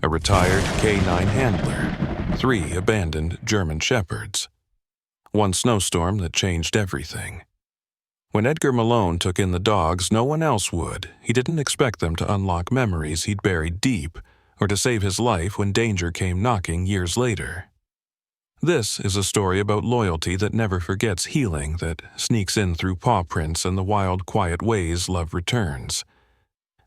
a retired K9 handler, 3 abandoned German shepherds. One snowstorm that changed everything. When Edgar Malone took in the dogs, no one else would. He didn't expect them to unlock memories he'd buried deep, or to save his life when danger came knocking years later. This is a story about loyalty that never forgets healing, that sneaks in through paw prints and the wild, quiet ways love returns.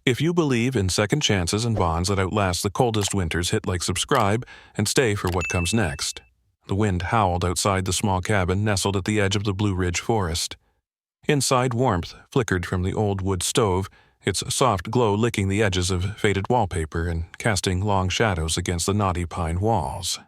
If you believe in second chances and bonds that outlast the coldest winters, hit like, subscribe, and stay for what comes next. The wind howled outside the small cabin nestled at the edge of the Blue Ridge Forest. Inside, warmth flickered from the old wood stove, its soft glow licking the edges of faded wallpaper and casting long shadows against the knotty pine walls.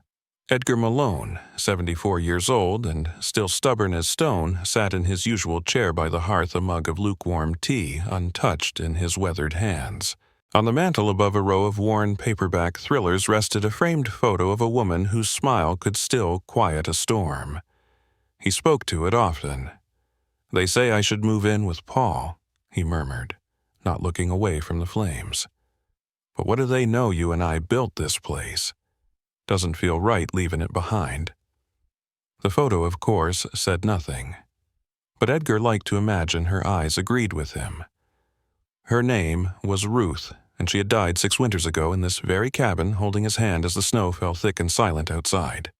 Edgar Malone, 74 years old and still stubborn as stone, sat in his usual chair by the hearth, a mug of lukewarm tea untouched in his weathered hands. On the mantel above a row of worn paperback thrillers rested a framed photo of a woman whose smile could still quiet a storm. He spoke to it often. "They say I should move in with Paul," he murmured, not looking away from the flames. "But what do they know you and I built this place? Doesn't feel right leaving it behind." The photo, of course, said nothing. But Edgar liked to imagine her eyes agreed with him. Her name was Ruth, and she had died 6 winters ago in this very cabin, holding his hand as the snow fell thick and silent outside.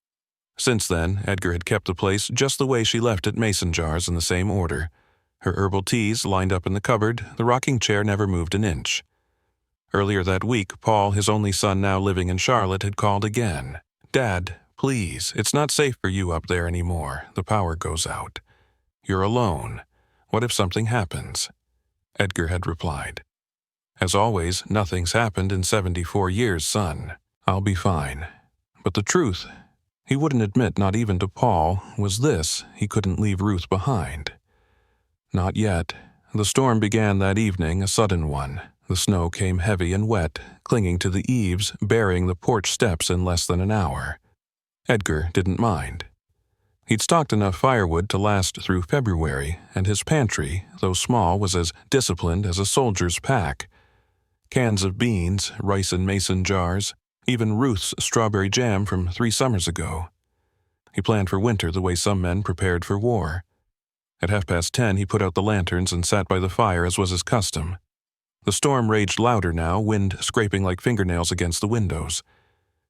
Since then, Edgar had kept the place just the way she left it, mason jars in the same order. Her herbal teas lined up in the cupboard, the rocking chair never moved an inch. Earlier that week, Paul, his only son now living in Charlotte, had called again. "Dad, please, it's not safe for you up there anymore. The power goes out. You're alone. What if something happens?" Edgar had replied, "As always, nothing's happened in 74 years, son. I'll be fine." But the truth, he wouldn't admit not even to Paul, was this: he couldn't leave Ruth behind. Not yet. The storm began that evening, a sudden one. The snow came heavy and wet, clinging to the eaves, burying the porch steps in less than an hour. Edgar didn't mind. He'd stocked enough firewood to last through February, and his pantry, though small, was as disciplined as a soldier's pack. Cans of beans, rice in mason jars, even Ruth's strawberry jam from 3 summers ago. He planned for winter the way some men prepared for war. At 10:30, he put out the lanterns and sat by the fire as was his custom. The storm raged louder now, wind scraping like fingernails against the windows.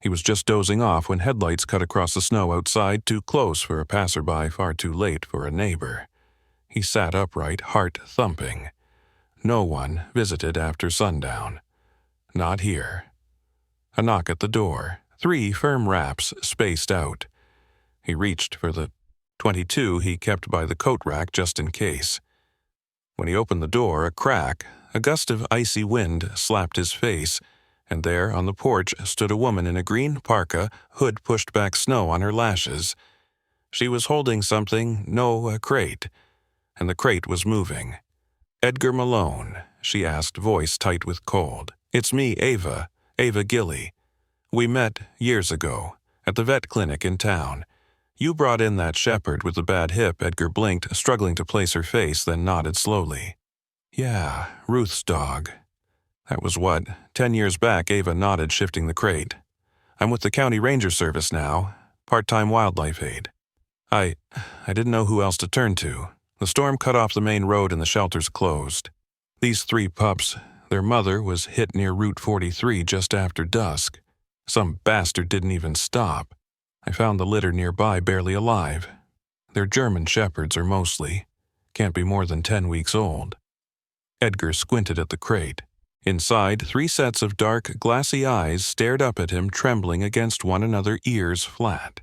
He was just dozing off when headlights cut across the snow outside, too close for a passerby, far too late for a neighbor. He sat upright, heart thumping. No one visited after sundown. Not here. A knock at the door, 3 firm raps spaced out. He reached for the .22 he kept by the coat rack just in case. When he opened the door, a crack, a gust of icy wind slapped his face, and there on the porch stood a woman in a green parka, hood pushed back, snow on her lashes. She was holding something, a crate, and the crate was moving. "Edgar Malone," she asked, voice tight with cold. "It's me, Ava Gilly. We met years ago, at the vet clinic in town. You brought in that shepherd with the bad hip." Edgar blinked, struggling to place her face, then nodded slowly. "Yeah, Ruth's dog. That was 10 years back." Ava nodded, shifting the crate. "I'm with the County Ranger Service now, part-time wildlife aide. I didn't know who else to turn to. The storm cut off the main road and the shelters closed. These 3 pups, their mother was hit near Route 43 just after dusk. Some bastard didn't even stop. I found the litter nearby, barely alive. They're German shepherds, or mostly. Can't be more than 10 weeks old." Edgar squinted at the crate. Inside, 3 sets of dark, glassy eyes stared up at him, trembling against one another, ears flat.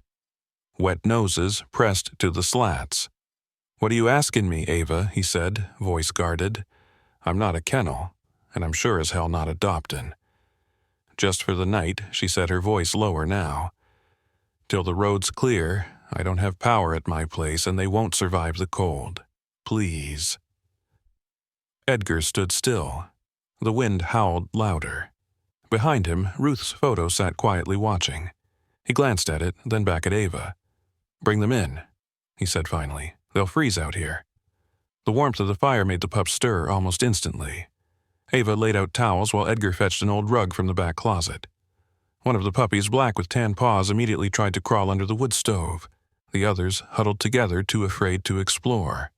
Wet noses pressed to the slats. "What are you asking me, Ava?" he said, voice guarded. "I'm not a kennel, and I'm sure as hell not adoptin'." "Just for the night," she said, her voice lower now. "Till the road's clear. I don't have power at my place, and they won't survive the cold. Please." Edgar stood still. The wind howled louder. Behind him, Ruth's photo sat quietly watching. He glanced at it, then back at Ava. "Bring them in," he said finally. "They'll freeze out here." The warmth of the fire made the pups stir almost instantly. Ava laid out towels while Edgar fetched an old rug from the back closet. One of the puppies, black with tan paws, immediately tried to crawl under the wood stove. The others huddled together, too afraid to explore.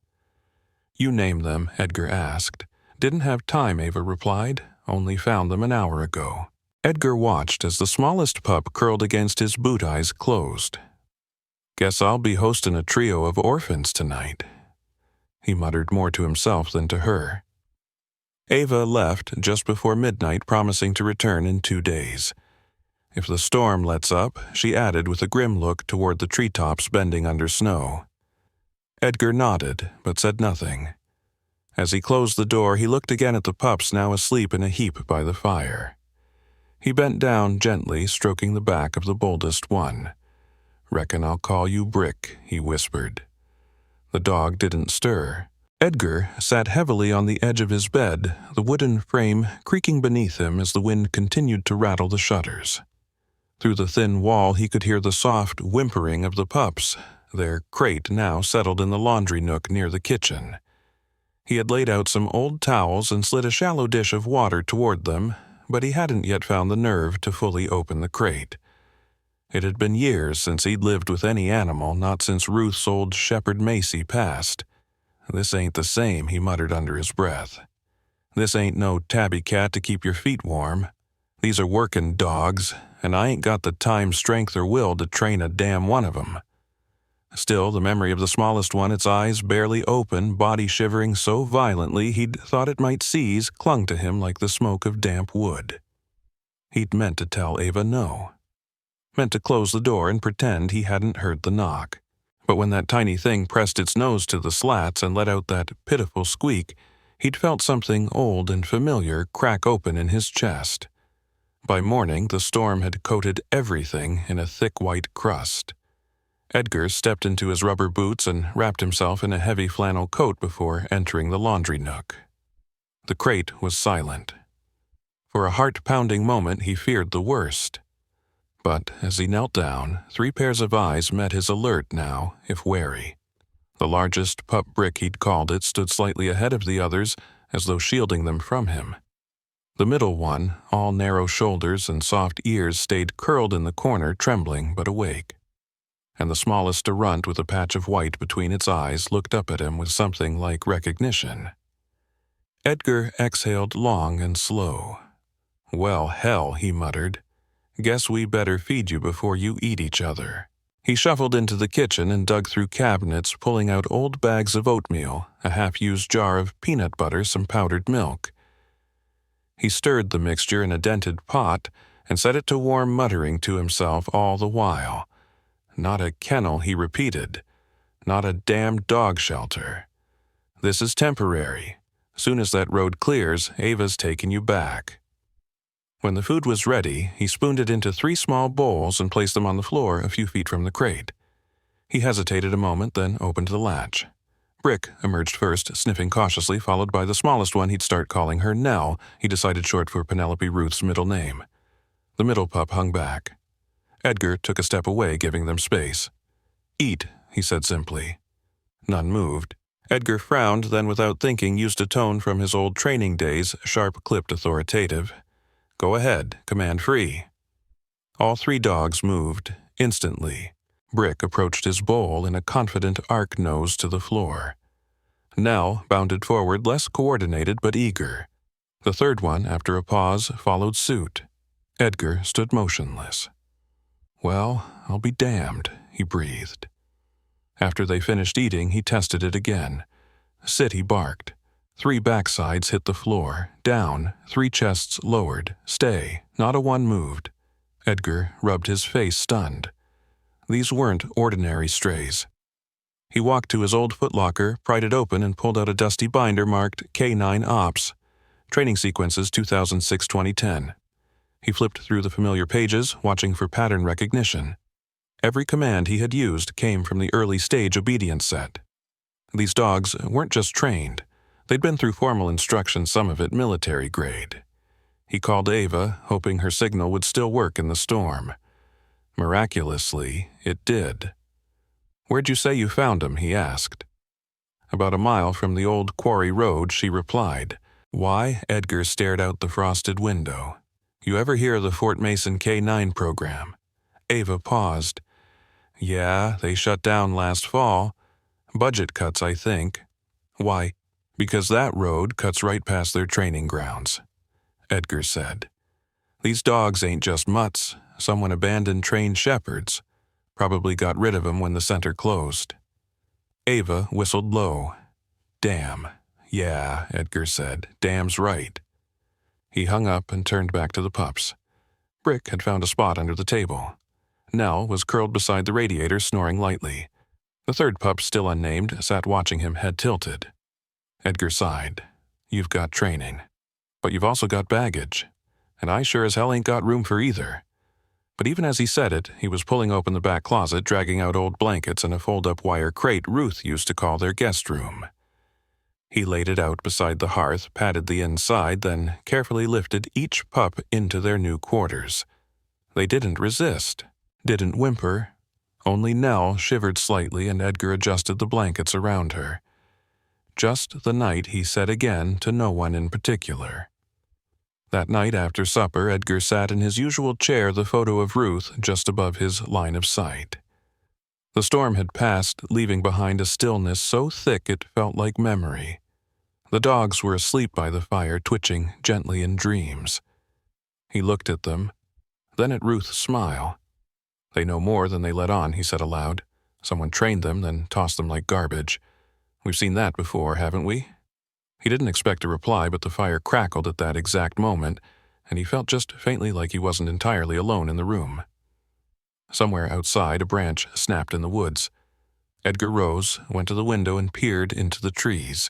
"You name them?" Edgar asked. "Didn't have time," Ava replied. "Only found them an hour ago." Edgar watched as the smallest pup curled against his boot, eyes closed. "Guess I'll be hosting a trio of orphans tonight," he muttered, more to himself than to her. Ava left just before midnight, promising to return in 2 days. If the storm lets up, she added with a grim look toward the treetops bending under snow. Edgar nodded, but said nothing. As he closed the door, he looked again at the pups now asleep in a heap by the fire. He bent down gently, stroking the back of the boldest one. "Reckon I'll call you Brick," he whispered. The dog didn't stir. Edgar sat heavily on the edge of his bed, the wooden frame creaking beneath him as the wind continued to rattle the shutters. Through the thin wall he could hear the soft whimpering of the pups, their crate now settled in the laundry nook near the kitchen. He had laid out some old towels and slid a shallow dish of water toward them, but he hadn't yet found the nerve to fully open the crate. It had been years since he'd lived with any animal, not since Ruth's old shepherd Macy passed. "This ain't the same," he muttered under his breath. "This ain't no tabby cat to keep your feet warm. These are working dogs, and I ain't got the time, strength, or will to train a damn one of 'em." Still, the memory of the smallest one, its eyes barely open, body shivering so violently he'd thought it might seize, clung to him like the smoke of damp wood. He'd meant to tell Ava no. Meant to close the door and pretend he hadn't heard the knock. But when that tiny thing pressed its nose to the slats and let out that pitiful squeak, he'd felt something old and familiar crack open in his chest. By morning, the storm had coated everything in a thick white crust. Edgar stepped into his rubber boots and wrapped himself in a heavy flannel coat before entering the laundry nook. The crate was silent. For a heart-pounding moment, he feared the worst. But as he knelt down, 3 pairs of eyes met his, alert now, if wary. The largest pup, Brick he'd called it, stood slightly ahead of the others, as though shielding them from him. The middle one, all narrow shoulders and soft ears, stayed curled in the corner, trembling but awake. And the smallest, a runt with a patch of white between its eyes, looked up at him with something like recognition. Edgar exhaled long and slow. "Well, hell," he muttered. "Guess we better feed you before you eat each other." He shuffled into the kitchen and dug through cabinets, pulling out old bags of oatmeal, a half-used jar of peanut butter, some powdered milk. He stirred the mixture in a dented pot and set it to warm, muttering to himself all the while. "Not a kennel," he repeated. "Not a damned dog shelter. This is temporary. Soon as that road clears, Ava's taking you back." When the food was ready, he spooned it into 3 small bowls and placed them on the floor a few feet from the crate. He hesitated a moment, then opened the latch. Brick emerged first, sniffing cautiously, followed by the smallest one. He'd start calling her Nell, he decided, short for Penelope Ruth's middle name. The middle pup hung back. Edgar took a step away, giving them space. "Eat," he said simply. None moved. Edgar frowned, then without thinking used a tone from his old training days, sharp-clipped, authoritative. "Go ahead, command free." All 3 dogs moved, instantly. Brick approached his bowl in a confident arc nose to the floor. Nell bounded forward, less coordinated but eager. The third one, after a pause, followed suit. Edgar stood motionless. "Well, I'll be damned," he breathed. After they finished eating, he tested it again. "Sit," he barked. 3 backsides hit the floor. Down, 3 chests lowered. "Stay." Not a one moved. Edgar rubbed his face, stunned. These weren't ordinary strays. He walked to his old footlocker, pried it open, and pulled out a dusty binder marked K9 Ops, Training Sequences 2006-2010. He flipped through the familiar pages, watching for pattern recognition. Every command he had used came from the early stage obedience set. These dogs weren't just trained. They'd been through formal instruction, some of it military grade. He called Ava, hoping her signal would still work in the storm. Miraculously, it did. "Where'd you say you found him?" he asked. "About a mile from the old quarry road," she replied. "Why?" Edgar stared out the frosted window. You ever hear of the Fort Mason K-9 program? Ava paused. Yeah, they shut down last fall. Budget cuts, I think. Why? Because that road cuts right past their training grounds, Edgar said. These dogs ain't just mutts. Someone abandoned trained shepherds. Probably got rid of them when the center closed. Ava whistled low. Damn. Yeah, Edgar said. Damn's right. He hung up and turned back to the pups. Brick had found a spot under the table. Nell was curled beside the radiator, snoring lightly. The third pup, still unnamed, sat watching him, head tilted. Edgar sighed. You've got training. But you've also got baggage. And I sure as hell ain't got room for either. But even as he said it, he was pulling open the back closet, dragging out old blankets and a fold-up wire crate Ruth used to call their guest room. He laid it out beside the hearth, patted the inside, then carefully lifted each pup into their new quarters. They didn't resist, didn't whimper. Only Nell shivered slightly, and Edgar adjusted the blankets around her. Just the night, he said again, to no one in particular. That night after supper, Edgar sat in his usual chair, the photo of Ruth just above his line of sight. The storm had passed, leaving behind a stillness so thick it felt like memory. The dogs were asleep by the fire, twitching gently in dreams. He looked at them, then at Ruth's smile. They know more than they let on, he said aloud. Someone trained them, then tossed them like garbage. We've seen that before, haven't we? He didn't expect a reply, but the fire crackled at that exact moment, and he felt just faintly like he wasn't entirely alone in the room. Somewhere outside, a branch snapped in the woods. Edgar rose, went to the window, and peered into the trees.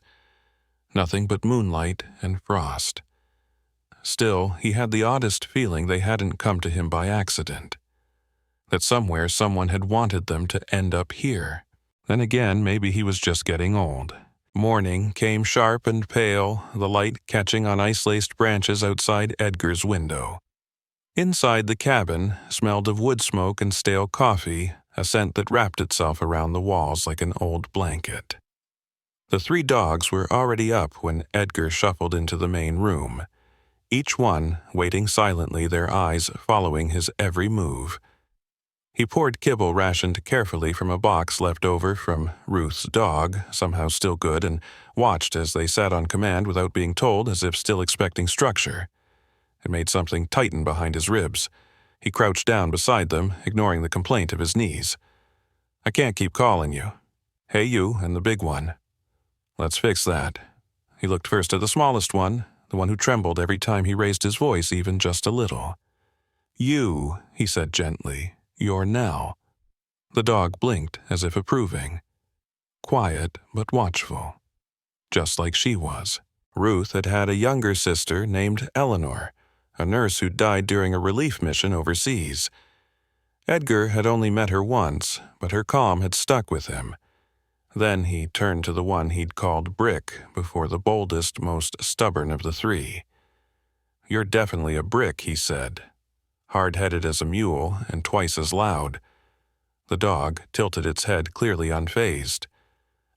Nothing but moonlight and frost. Still, he had the oddest feeling they hadn't come to him by accident. That somewhere someone had wanted them to end up here. Then again, maybe he was just getting old. Morning came sharp and pale, the light catching on ice-laced branches outside Edgar's window. Inside the cabin smelled of wood smoke and stale coffee, a scent that wrapped itself around the walls like an old blanket. The three dogs were already up when Edgar shuffled into the main room, each one waiting silently, their eyes following his every move. He poured kibble rationed carefully from a box left over from Ruth's dog, somehow still good, and watched as they sat on command without being told, as if still expecting structure. It made something tighten behind his ribs. He crouched down beside them, ignoring the complaint of his knees. I can't keep calling you. Hey, you and the big one. Let's fix that. He looked first at the smallest one, the one who trembled every time he raised his voice even just a little. You, he said gently, you're Nell. The dog blinked as if approving. Quiet but watchful. Just like she was. Ruth had had a younger sister named Eleanor, a nurse who died during a relief mission overseas. Edgar had only met her once, but her calm had stuck with him. Then he turned to the one he'd called Brick before the boldest, most stubborn of the three. You're definitely a brick, he said. Hard-headed as a mule and twice as loud. The dog tilted its head, clearly unfazed.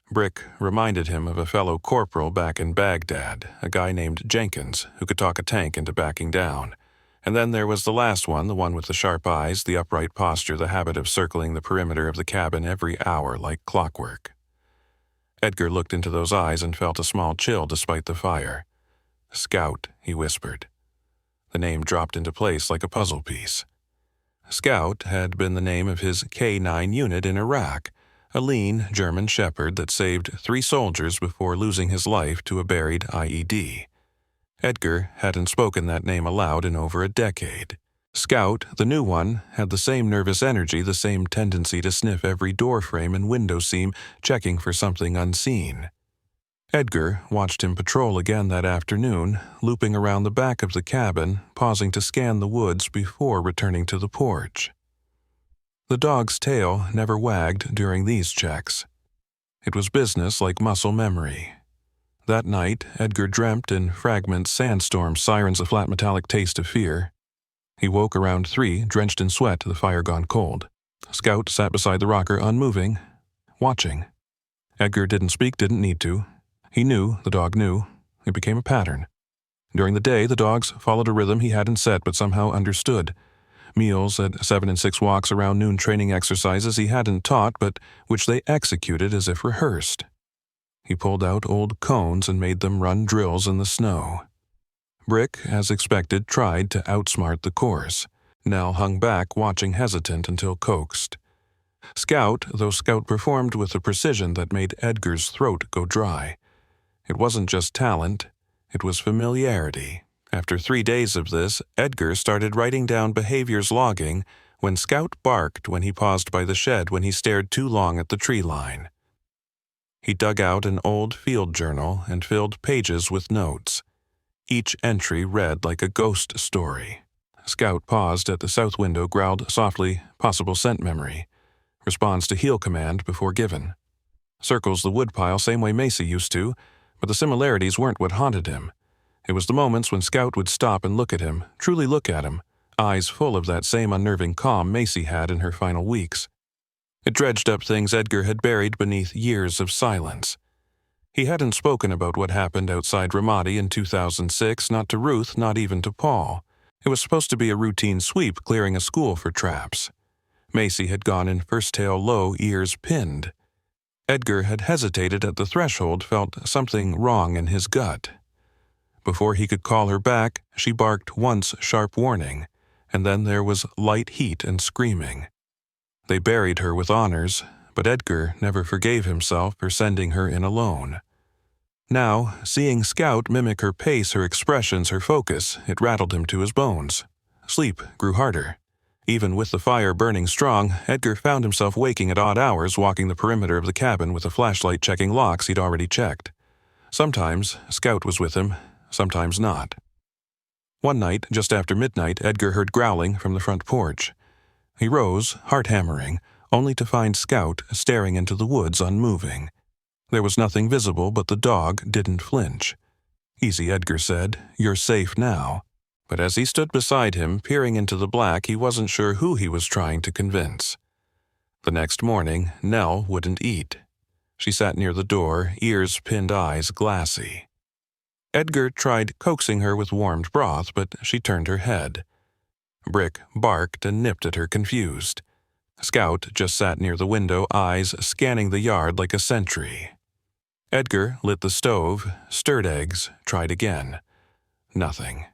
Brick reminded him of a fellow corporal back in Baghdad, a guy named Jenkins, who could talk a tank into backing down. And then there was the last one, the one with the sharp eyes, the upright posture, the habit of circling the perimeter of the cabin every hour like clockwork. Edgar looked into those eyes and felt a small chill despite the fire. Scout, he whispered. The name dropped into place like a puzzle piece. Scout had been the name of his K-9 unit in Iraq, a lean German shepherd that saved 3 soldiers before losing his life to a buried IED. Edgar hadn't spoken that name aloud in over a decade. Scout, the new one, had the same nervous energy, the same tendency to sniff every doorframe and window seam, checking for something unseen. Edgar watched him patrol again that afternoon, looping around the back of the cabin, pausing to scan the woods before returning to the porch. The dog's tail never wagged during these checks. It was business like muscle memory. That night, Edgar dreamt in fragments sandstorm sirens, a flat metallic taste of fear. He woke around 3, drenched in sweat, the fire gone cold. Scout sat beside the rocker, unmoving, watching. Edgar didn't speak, didn't need to. He knew, the dog knew. It became a pattern. During the day, the dogs followed a rhythm he hadn't set but somehow understood. Meals at 7 and 6 walks around noon, training exercises he hadn't taught but which they executed as if rehearsed. He pulled out old cones and made them run drills in the snow. Brick, as expected, tried to outsmart the course. Nell hung back, watching hesitant until coaxed. Scout performed with a precision that made Edgar's throat go dry. It wasn't just talent, it was familiarity. After 3 days of this, Edgar started writing down behaviors logging when Scout barked when he paused by the shed when he stared too long at the tree line. He dug out an old field journal and filled pages with notes. Each entry read like a ghost story. Scout paused at the south window, growled softly, possible scent memory. Responds to heel command before given. Circles the woodpile same way Macy used to, but the similarities weren't what haunted him. It was the moments when Scout would stop and look at him, truly look at him, eyes full of that same unnerving calm Macy had in her final weeks. It dredged up things Edgar had buried beneath years of silence. He hadn't spoken about what happened outside Ramadi in 2006, not to Ruth, not even to Paul. It was supposed to be a routine sweep clearing a school for traps. Macy had gone in first tail low, ears pinned. Edgar had hesitated at the threshold, felt something wrong in his gut. Before he could call her back, she barked once sharp warning, and then there was light heat and screaming. They buried her with honors, but Edgar never forgave himself for sending her in alone. Now, seeing Scout mimic her pace, her expressions, her focus, it rattled him to his bones. Sleep grew harder. Even with the fire burning strong, Edgar found himself waking at odd hours, walking the perimeter of the cabin with a flashlight checking locks he'd already checked. Sometimes Scout was with him, sometimes not. One night, just after midnight, Edgar heard growling from the front porch. He rose, heart hammering, only to find Scout staring into the woods unmoving. There was nothing visible, but the dog didn't flinch. "Easy," Edgar said. "You're safe now." But as he stood beside him, peering into the black, he wasn't sure who he was trying to convince. The next morning, Nell wouldn't eat. She sat near the door, ears pinned, eyes glassy. Edgar tried coaxing her with warmed broth, but she turned her head. Brick barked and nipped at her, confused. Scout just sat near the window, eyes scanning the yard like a sentry. Edgar lit the stove, stirred eggs, tried again. Nothing.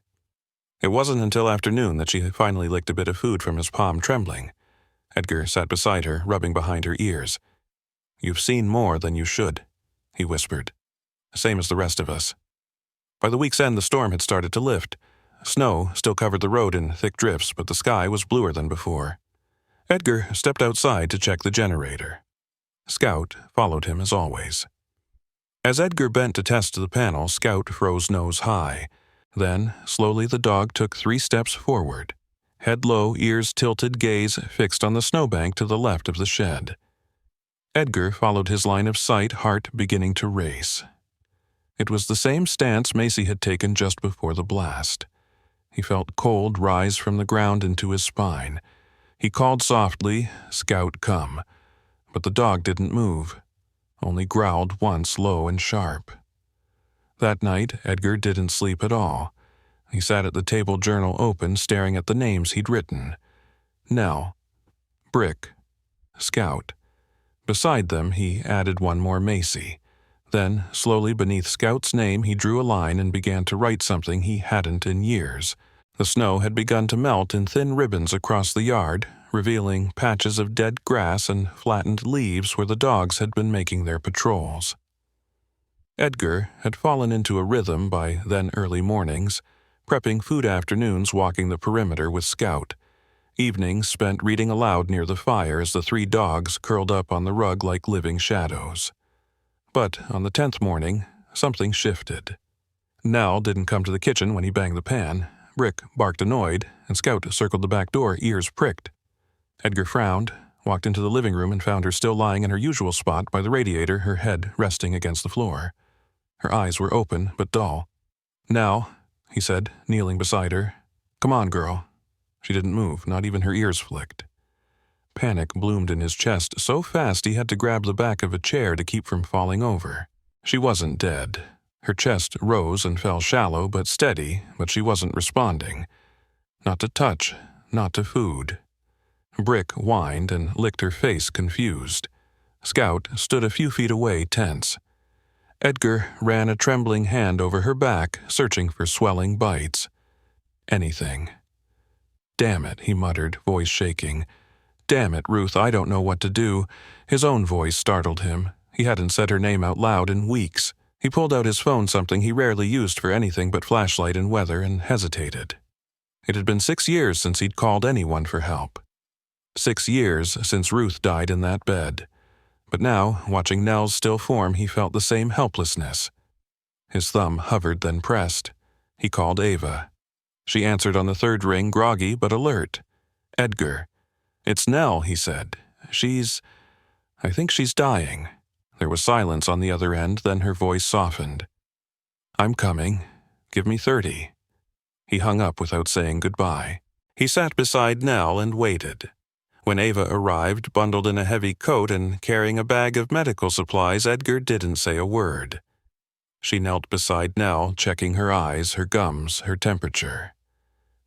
It wasn't until afternoon that she finally licked a bit of food from his palm, trembling. Edgar sat beside her, rubbing behind her ears. "You've seen more than you should," he whispered. "Same as the rest of us." By the week's end, the storm had started to lift. Snow still covered the road in thick drifts, but the sky was bluer than before. Edgar stepped outside to check the generator. Scout followed him as always. As Edgar bent to test the panel, Scout froze nose high. Then, slowly the dog took 3 steps forward. Head low, ears tilted, gaze fixed on the snowbank to the left of the shed. Edgar followed his line of sight, heart beginning to race. It was the same stance Macy had taken just before the blast. He felt cold rise from the ground into his spine. He called softly, "Scout, come." But the dog didn't move, only growled once low and sharp. That night, Edgar didn't sleep at all. He sat at the table, journal open, staring at the names he'd written. Nell, Brick, Scout. Beside them, he added one more, Macy. Then, slowly beneath Scout's name, he drew a line and began to write something he hadn't in years. The snow had begun to melt in thin ribbons across the yard, revealing patches of dead grass and flattened leaves where the dogs had been making their patrols. Edgar had fallen into a rhythm by then early mornings, prepping food afternoons walking the perimeter with Scout, evenings spent reading aloud near the fire as the 3 dogs curled up on the rug like living shadows. But on the 10th morning, something shifted. Nell didn't come to the kitchen when he banged the pan. Brick barked annoyed, and Scout circled the back door, ears pricked. Edgar frowned, walked into the living room and found her still lying in her usual spot by the radiator, her head resting against the floor. Her eyes were open, but dull. "Now," he said, kneeling beside her. "Come on, girl." She didn't move, not even her ears flicked. Panic bloomed in his chest so fast he had to grab the back of a chair to keep from falling over. She wasn't dead. Her chest rose and fell shallow but steady, but she wasn't responding. Not to touch, not to food. Brick whined and licked her face, confused. Scout stood a few feet away, tense. Edgar ran a trembling hand over her back, searching for swelling bites. Anything. "Damn it," he muttered, voice shaking. "Damn it, Ruth, I don't know what to do." His own voice startled him. He hadn't said her name out loud in weeks. He pulled out his phone, something he rarely used for anything but flashlight and weather, and hesitated. It had been 6 years since he'd called anyone for help. 6 years since Ruth died in that bed. But now, watching Nell's still form, he felt the same helplessness. His thumb hovered, then pressed. He called Ava. She answered on the third ring, groggy but alert. "Edgar." "It's Nell," he said. I think she's dying." There was silence on the other end, then her voice softened. "I'm coming. Give me 30. He hung up without saying goodbye. He sat beside Nell and waited. When Ava arrived, bundled in a heavy coat and carrying a bag of medical supplies, Edgar didn't say a word. She knelt beside Nell, checking her eyes, her gums, her temperature.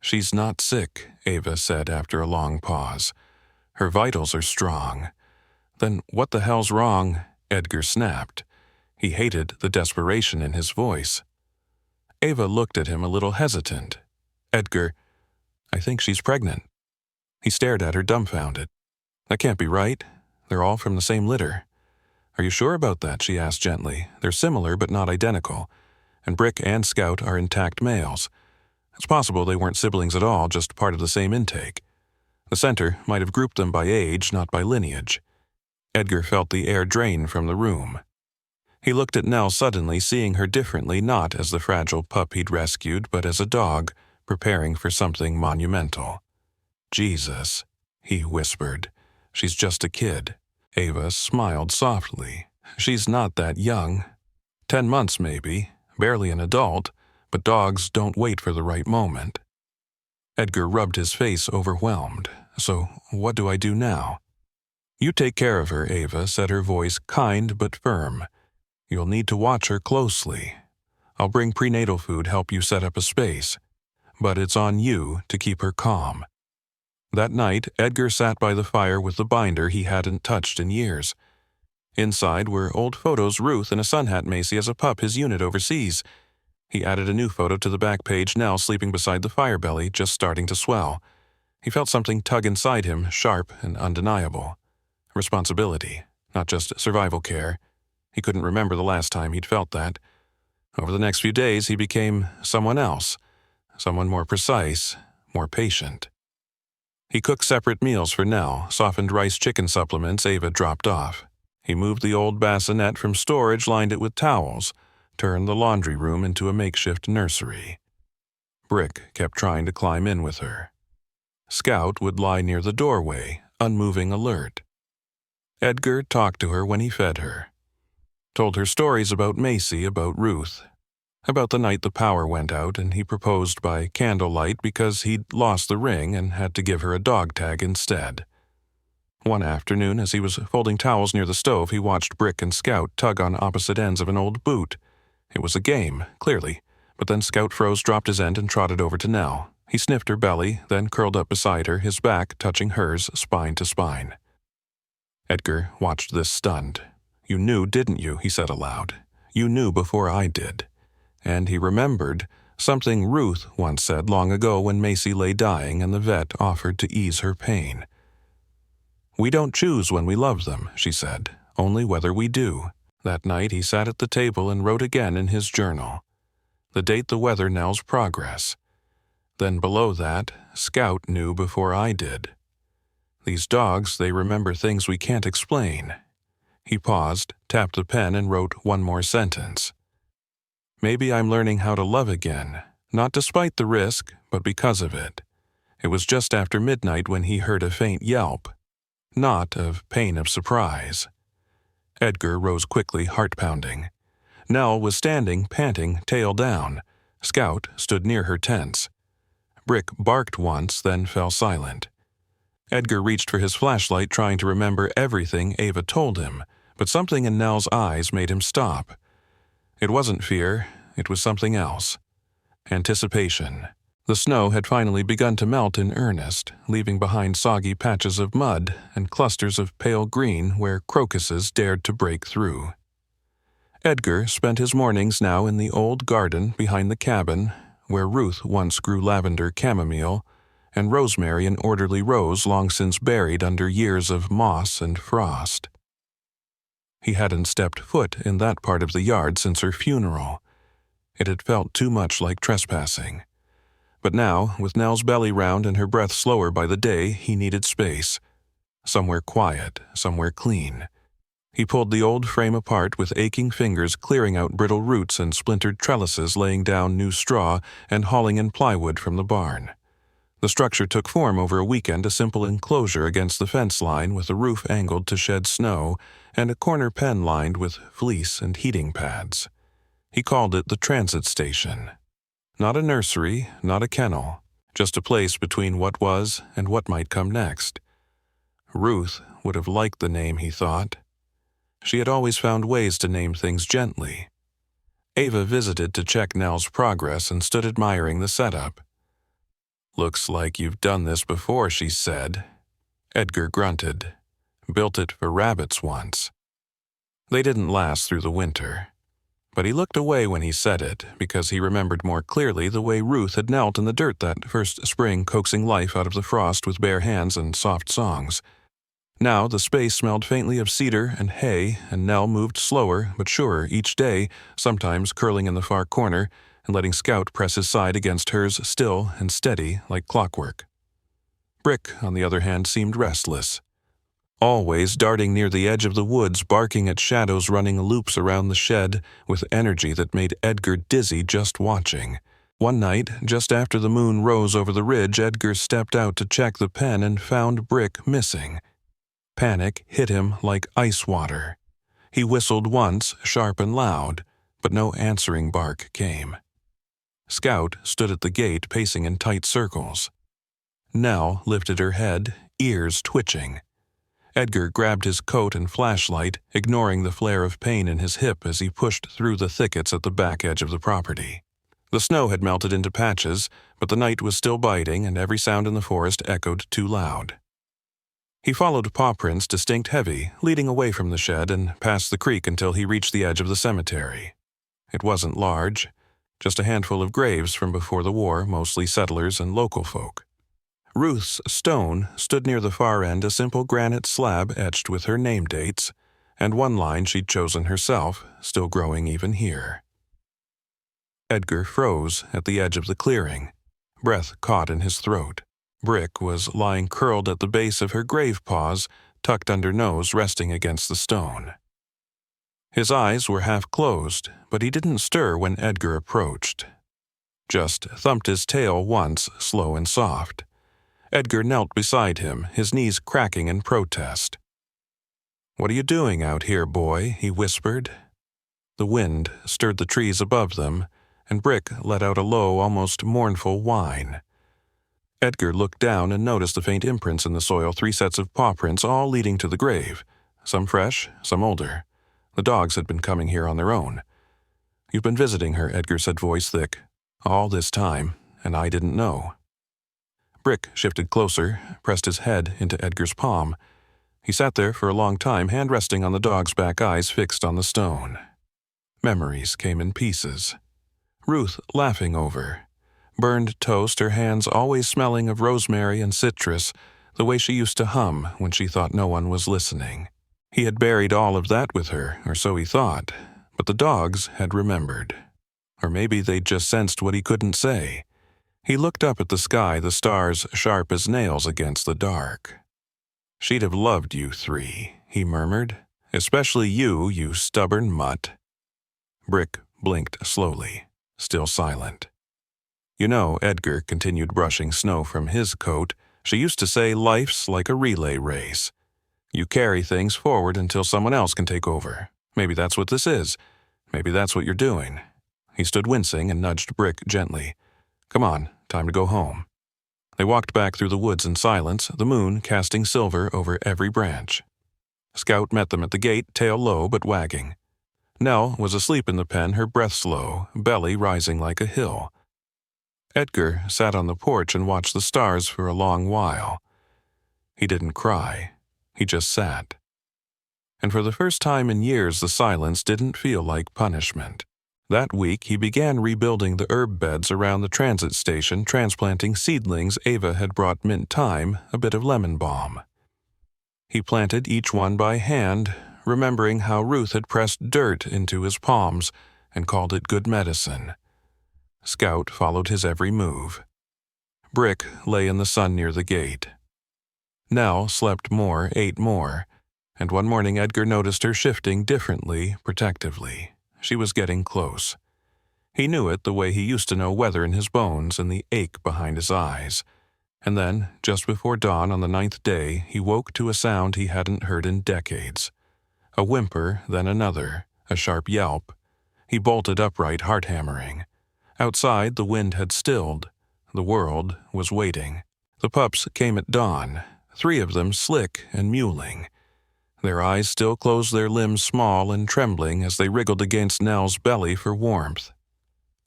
"She's not sick," Ava said after a long pause. "Her vitals are strong." "Then what the hell's wrong?" Edgar snapped. He hated the desperation in his voice. Ava looked at him a little hesitant. "Edgar, I think she's pregnant." He stared at her dumbfounded. "That can't be right. They're all from the same litter." "Are you sure about that?" she asked gently. "They're similar but not identical. And Brick and Scout are intact males. It's possible they weren't siblings at all, just part of the same intake. The center might have grouped them by age, not by lineage." Edgar felt the air drain from the room. He looked at Nell suddenly, seeing her differently, not as the fragile pup he'd rescued, but as a dog, preparing for something monumental. "Jesus," he whispered. "She's just a kid." Ava smiled softly. "She's not that young. 10 months maybe, barely an adult, but dogs don't wait for the right moment." Edgar rubbed his face, overwhelmed. "So what do I do now?" "You take care of her," Ava said, her voice kind but firm. "You'll need to watch her closely. I'll bring prenatal food, help you set up a space. But it's on you to keep her calm." That night, Edgar sat by the fire with the binder he hadn't touched in years. Inside were old photos, Ruth in a sun hat, Macy as a pup, his unit overseas. He added a new photo to the back page, Nell sleeping beside the fire belly, just starting to swell. He felt something tug inside him, sharp and undeniable. Responsibility, not just survival care. He couldn't remember the last time he'd felt that. Over the next few days, he became someone else, someone more precise, more patient. He cooked separate meals for Nell, softened rice chicken supplements Ava dropped off. He moved the old bassinet from storage, lined it with towels, turned the laundry room into a makeshift nursery. Brick kept trying to climb in with her. Scout would lie near the doorway, unmoving, alert. Edgar talked to her when he fed her. Told her stories about Macy, about Ruth, about the night the power went out and he proposed by candlelight because he'd lost the ring and had to give her a dog tag instead. One afternoon, as he was folding towels near the stove, he watched Brick and Scout tug on opposite ends of an old boot. It was a game, clearly, but then Scout froze, dropped his end, and trotted over to Nell. He sniffed her belly, then curled up beside her, his back touching hers, spine to spine. Edgar watched this stunned. "You knew, didn't you?" he said aloud. "You knew before I did." And he remembered something Ruth once said long ago when Macy lay dying and the vet offered to ease her pain. "We don't choose when we love them," she said, "only whether we do." That night he sat at the table and wrote again in his journal. The date, the weather, Nell's progress. Then below that, Scout knew before I did. These dogs, they remember things we can't explain. He paused, tapped the pen, and wrote one more sentence. "Maybe I'm learning how to love again, not despite the risk, but because of it." It was just after midnight when he heard a faint yelp, not of pain, of surprise. Edgar rose quickly, heart pounding. Nell was standing, panting, tail down. Scout stood near her, tense. Brick barked once, then fell silent. Edgar reached for his flashlight, trying to remember everything Ava told him, but something in Nell's eyes made him stop. It wasn't fear, it was something else. Anticipation. The snow had finally begun to melt in earnest, leaving behind soggy patches of mud and clusters of pale green where crocuses dared to break through. Edgar spent his mornings now in the old garden behind the cabin, where Ruth once grew lavender chamomile, and rosemary an orderly rose long since buried under years of moss and frost. He hadn't stepped foot in that part of the yard since her funeral. It had felt too much like trespassing. But now, with Nell's belly round and her breath slower by the day, he needed space. Somewhere quiet, somewhere clean. He pulled the old frame apart with aching fingers, clearing out brittle roots and splintered trellises, laying down new straw and hauling in plywood from the barn. The structure took form over a weekend, a simple enclosure against the fence line with a roof angled to shed snow and a corner pen lined with fleece and heating pads. He called it the transit station. Not a nursery, not a kennel, just a place between what was and what might come next. Ruth would have liked the name, he thought. She had always found ways to name things gently. Ava visited to check Nell's progress and stood admiring the setup. "Looks like you've done this before," she said. Edgar grunted. "Built it for rabbits once." They didn't last through the winter. But he looked away when he said it, because he remembered more clearly the way Ruth had knelt in the dirt that first spring, coaxing life out of the frost with bare hands and soft songs. Now the space smelled faintly of cedar and hay, and Nell moved slower but surer each day, sometimes curling in the far corner and letting Scout press his side against hers, still and steady like clockwork. Brick, on the other hand, seemed restless. Always darting near the edge of the woods, barking at shadows running loops around the shed with energy that made Edgar dizzy just watching. One night, just after the moon rose over the ridge, Edgar stepped out to check the pen and found Brick missing. Panic hit him like ice water. He whistled once, sharp and loud, but no answering bark came. Scout stood at the gate, pacing in tight circles. Nell lifted her head, ears twitching. Edgar grabbed his coat and flashlight, ignoring the flare of pain in his hip as he pushed through the thickets at the back edge of the property. The snow had melted into patches, but the night was still biting and every sound in the forest echoed too loud. He followed paw prints distinct heavy, leading away from the shed and past the creek until he reached the edge of the cemetery. It wasn't large, just a handful of graves from before the war, mostly settlers and local folk. Ruth's stone stood near the far end, a simple granite slab etched with her name dates, and one line she'd chosen herself, still growing even here. Edgar froze at the edge of the clearing, breath caught in his throat. Brick was lying curled at the base of her grave paws, tucked under nose, resting against the stone. His eyes were half closed, but he didn't stir when Edgar approached. Just thumped his tail once, slow and soft. Edgar knelt beside him, his knees cracking in protest. "What are you doing out here, boy?" he whispered. The wind stirred the trees above them, and Brick let out a low, almost mournful whine. Edgar looked down and noticed the faint imprints in the soil, 3 sets of paw prints, all leading to the grave, some fresh, some older. The dogs had been coming here on their own. "You've been visiting her," Edgar said, voice thick. "All this time, and I didn't know." Brick shifted closer, pressed his head into Edgar's palm. He sat there for a long time, hand resting on the dog's back, eyes fixed on the stone. Memories came in pieces. Ruth laughing over. Burned toast, her hands always smelling of rosemary and citrus, the way she used to hum when she thought no one was listening. He had buried all of that with her, or so he thought, but the dogs had remembered. Or maybe they'd just sensed what he couldn't say. He looked up at the sky, the stars sharp as nails against the dark. "She'd have loved you 3, he murmured. "Especially you, you stubborn mutt." Brick blinked slowly, still silent. "You know," Edgar continued, brushing snow from his coat, "she used to say life's like a relay race. You carry things forward until someone else can take over. Maybe that's what this is. Maybe that's what you're doing." He stood wincing and nudged Brick gently. "Come on, time to go home." They walked back through the woods in silence, the moon casting silver over every branch. Scout met them at the gate, tail low but wagging. Nell was asleep in the pen, her breath slow, belly rising like a hill. Edgar sat on the porch and watched the stars for a long while. He didn't cry. He just sat. And for the first time in years, the silence didn't feel like punishment. That week, he began rebuilding the herb beds around the transit station, transplanting seedlings Ava had brought mint thyme, a bit of lemon balm. He planted each one by hand, remembering how Ruth had pressed dirt into his palms and called it good medicine. Scout followed his every move. Brick lay in the sun near the gate. Nell slept more, ate more, and one morning Edgar noticed her shifting differently, protectively. She was getting close. He knew it the way he used to know weather in his bones and the ache behind his eyes. And then, just before dawn on the 9th day, he woke to a sound he hadn't heard in decades. A whimper, then another, a sharp yelp. He bolted upright, heart-hammering. Outside, the wind had stilled. The world was waiting. The pups came at dawn, 3 of them slick and mewling. Their eyes still closed, their limbs small and trembling as they wriggled against Nell's belly for warmth.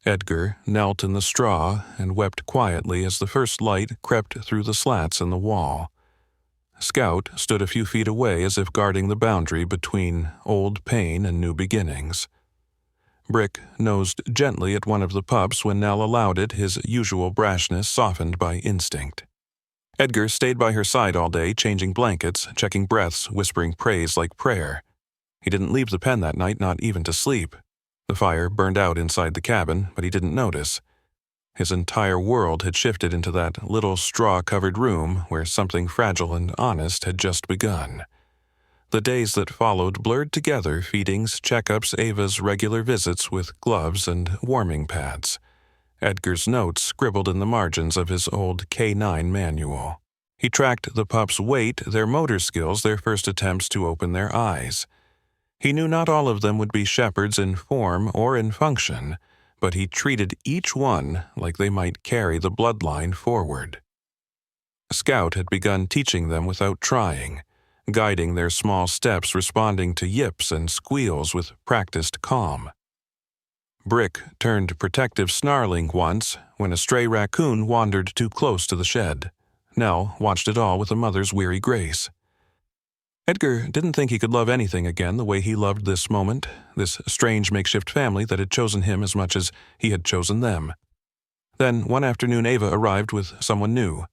Edgar knelt in the straw and wept quietly as the first light crept through the slats in the wall. Scout stood a few feet away as if guarding the boundary between old pain and new beginnings. Brick nosed gently at one of the pups when Nell allowed it, his usual brashness softened by instinct. Edgar stayed by her side all day, changing blankets, checking breaths, whispering praise like prayer. He didn't leave the pen that night, not even to sleep. The fire burned out inside the cabin, but he didn't notice. His entire world had shifted into that little straw-covered room where something fragile and honest had just begun. The days that followed blurred together, feedings, checkups, Ava's regular visits with gloves and warming pads. Edgar's notes scribbled in the margins of his old K9 manual. He tracked the pups' weight, their motor skills, their first attempts to open their eyes. He knew not all of them would be shepherds in form or in function, but he treated each one like they might carry the bloodline forward. Scout had begun teaching them without trying, guiding their small steps, responding to yips and squeals with practiced calm. Brick turned protective, snarling once when a stray raccoon wandered too close to the shed. Nell watched it all with a mother's weary grace. Edgar didn't think he could love anything again the way he loved this moment, this strange makeshift family that had chosen him as much as he had chosen them. Then, one afternoon, Ava arrived with someone new.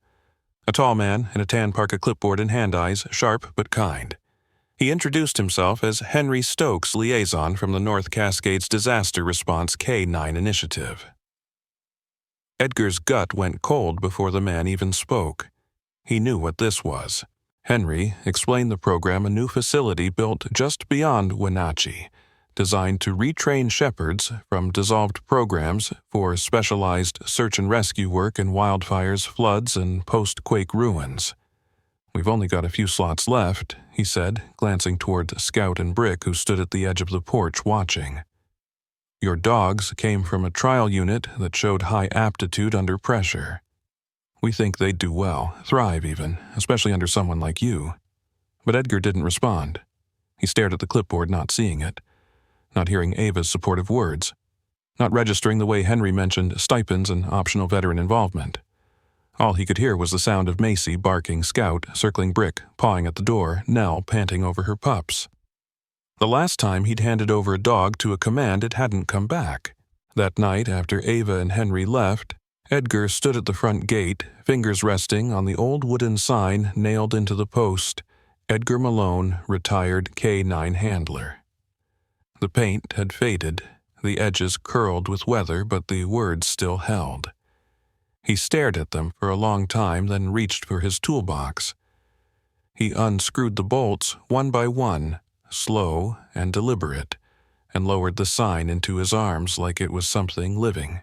A tall man in a tan parka, clipboard in hand, eyes sharp but kind. He introduced himself as Henry Stokes, liaison from the North Cascades Disaster Response K9 Initiative. Edgar's gut went cold before the man even spoke. He knew what this was. Henry explained the program, a new facility built just beyond Wenatchee, designed to retrain shepherds from dissolved programs for specialized search and rescue work in wildfires, floods, and post-quake ruins. "We've only got a few slots left," he said, glancing toward Scout and Brick, who stood at the edge of the porch watching. "Your dogs came from a trial unit that showed high aptitude under pressure. We think they'd do well, thrive even, especially under someone like you." But Edgar didn't respond. He stared at the clipboard, not seeing it, not hearing Ava's supportive words, not registering the way Henry mentioned stipends and optional veteran involvement. All he could hear was the sound of Macy barking, Scout circling Brick, pawing at the door, Nell panting over her pups. The last time he'd handed over a dog to a command, it hadn't come back. That night, after Ava and Henry left, Edgar stood at the front gate, fingers resting on the old wooden sign nailed into the post, "Edgar Malone, retired K9 handler." The paint had faded, the edges curled with weather, but the words still held. He stared at them for a long time, then reached for his toolbox. He unscrewed the bolts one by one, slow and deliberate, and lowered the sign into his arms like it was something living.